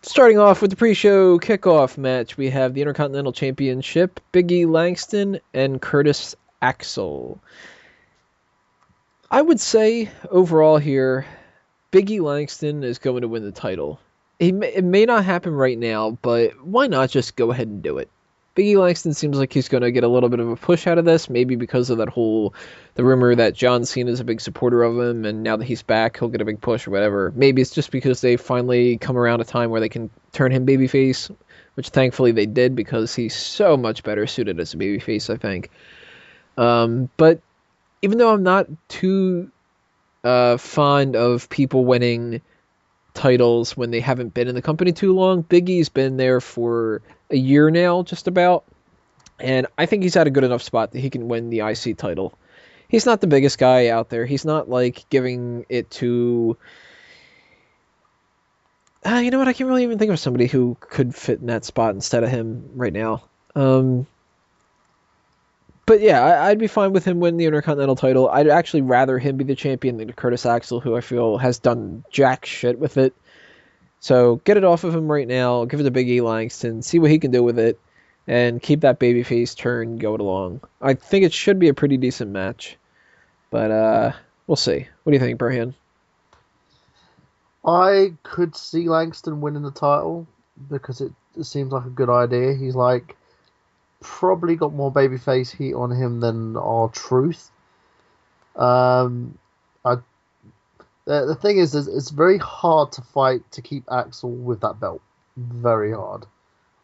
Starting off with the pre-show kickoff match, we have the Intercontinental Championship, Langston and Curtis Axel. I would say overall here, Langston is going to win the title. It may not happen right now, but why not just go ahead and do it? Langston seems like he's going to get a little bit of a push out of this, maybe because of the rumor that John Cena is a big supporter of him, and now that he's back, he'll get a big push or whatever. Maybe it's just because they finally come around a time where they can turn him babyface, which thankfully they did because he's so much better suited as a babyface, I think. But even though I'm not too fond of people winning titles when they haven't been in the company too long, Big E's been there for a year now, just about, and I think he's at a good enough spot that he can win the IC title. He's not the biggest guy out there. He's not like giving it to... you know what? I can't really even think of somebody who could fit in that spot instead of him right now. But yeah, I'd be fine with him winning the Intercontinental title. I'd actually rather him be the champion than Curtis Axel, who I feel has done jack shit with it. So get it off of him right now. Give it to Big E Langston. See what he can do with it. And keep that babyface turn going along. I think it should be a pretty decent match. But we'll see. What do you think, Brian? I could see Langston winning the title because it seems like a good idea. He's like probably got more babyface heat on him than R-Truth. The thing is, it's very hard to fight to keep Axel with that belt. Very hard.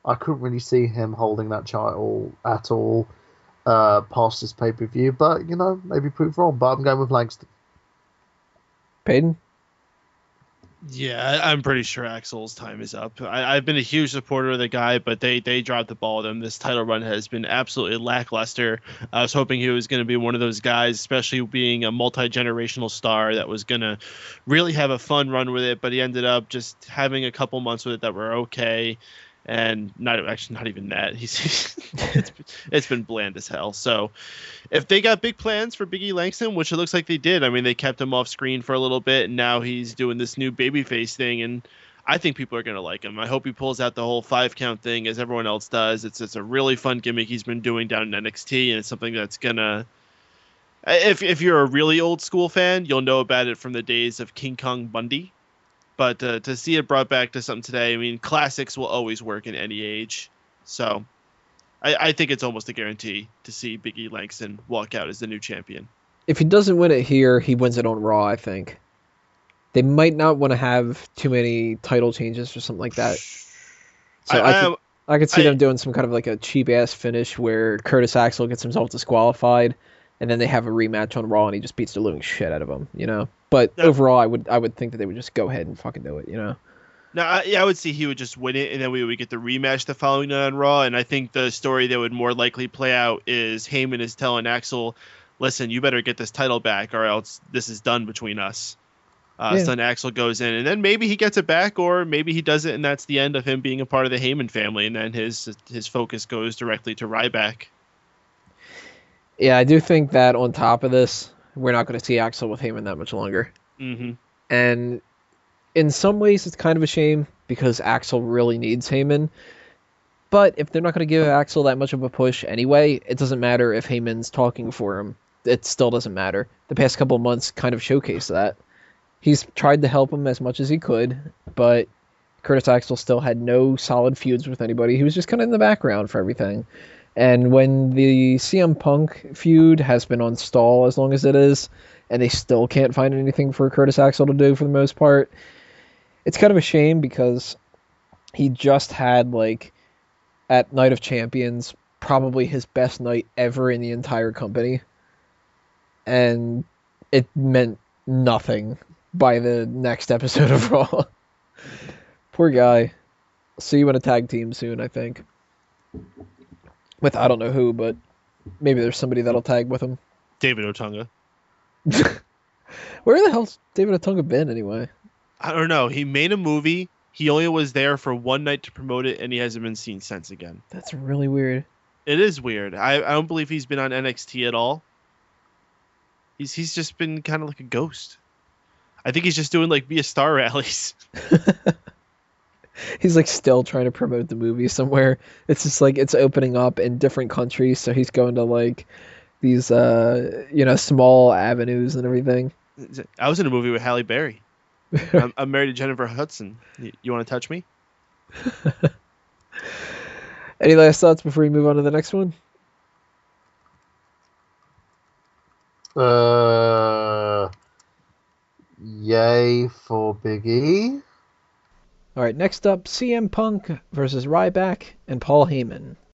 I couldn't really see him holding that title at all past this pay-per-view, but, maybe prove wrong. But I'm going with Langston. Peyton? Yeah, I'm pretty sure Axel's time is up. I've been a huge supporter of the guy, but they dropped the ball on him. This title run has been absolutely lackluster. I was hoping he was going to be one of those guys, especially being a multi-generational star that was going to really have a fun run with it, but he ended up just having a couple months with it that were okay. And not even that. It's been bland as hell. So if they got big plans for Big E Langston, which it looks like they did, I mean, they kept him off screen for a little bit, and now he's doing this new babyface thing, and I think people are going to like him. I hope he pulls out the whole 5-count thing as everyone else does. It's a really fun gimmick he's been doing down in NXT, and it's something that's going to... If you're a really old school fan, you'll know about it from the days of King Kong Bundy. But to see it brought back to something today, I mean, classics will always work in any age. So I think it's almost a guarantee to see Big E Langston walk out as the new champion. If he doesn't win it here, he wins it on Raw, I think. They might not want to have too many title changes or something like that. So I could see them doing some kind of like a cheap-ass finish where Curtis Axel gets himself disqualified, and then they have a rematch on Raw, and he just beats the living shit out of him, But overall, I would think that they would just go ahead and fucking do it, No, I would see he would just win it, and then we would get the rematch the following night on Raw. And I think the story that would more likely play out is Heyman is telling Axel, "Listen, you better get this title back, or else this is done between us." So then Axel goes in, and then maybe he gets it back, or maybe he does it, and that's the end of him being a part of the Heyman family, and then his focus goes directly to Ryback. Yeah, I do think that on top of this, we're not going to see Axel with Heyman that much longer. Mm-hmm. And in some ways, it's kind of a shame because Axel really needs Heyman. But if they're not going to give Axel that much of a push anyway, it doesn't matter if Heyman's talking for him. It still doesn't matter. The past couple of months kind of showcase that. He's tried to help him as much as he could, but Curtis Axel still had no solid feuds with anybody. He was just kind of in the background for everything. And when the CM Punk feud has been on stall as long as it is, and they still can't find anything for Curtis Axel to do for the most part, it's kind of a shame because he just had, at Night of Champions, probably his best night ever in the entire company. And it meant nothing by the next episode of Raw. Poor guy. See you in a tag team soon, I think. With I don't know who, but maybe there's somebody that'll tag with him. David Otunga. Where the hell's David Otunga been anyway? I don't know. He made a movie. He only was there for one night to promote it, and he hasn't been seen since again. That's really weird. It is weird. I don't believe he's been on NXT at all. He's just been kind of like a ghost. I think he's just doing Be a Star rallies. He's like still trying to promote the movie somewhere. It's just like it's opening up in different countries, so he's going to like these small avenues and everything. I was in a movie with Halle Berry. I'm married to Jennifer Hudson. You want to touch me? Any last thoughts before we move on to the next one? Yay for Big E. All right, next up, CM Punk versus Ryback and Paul Heyman.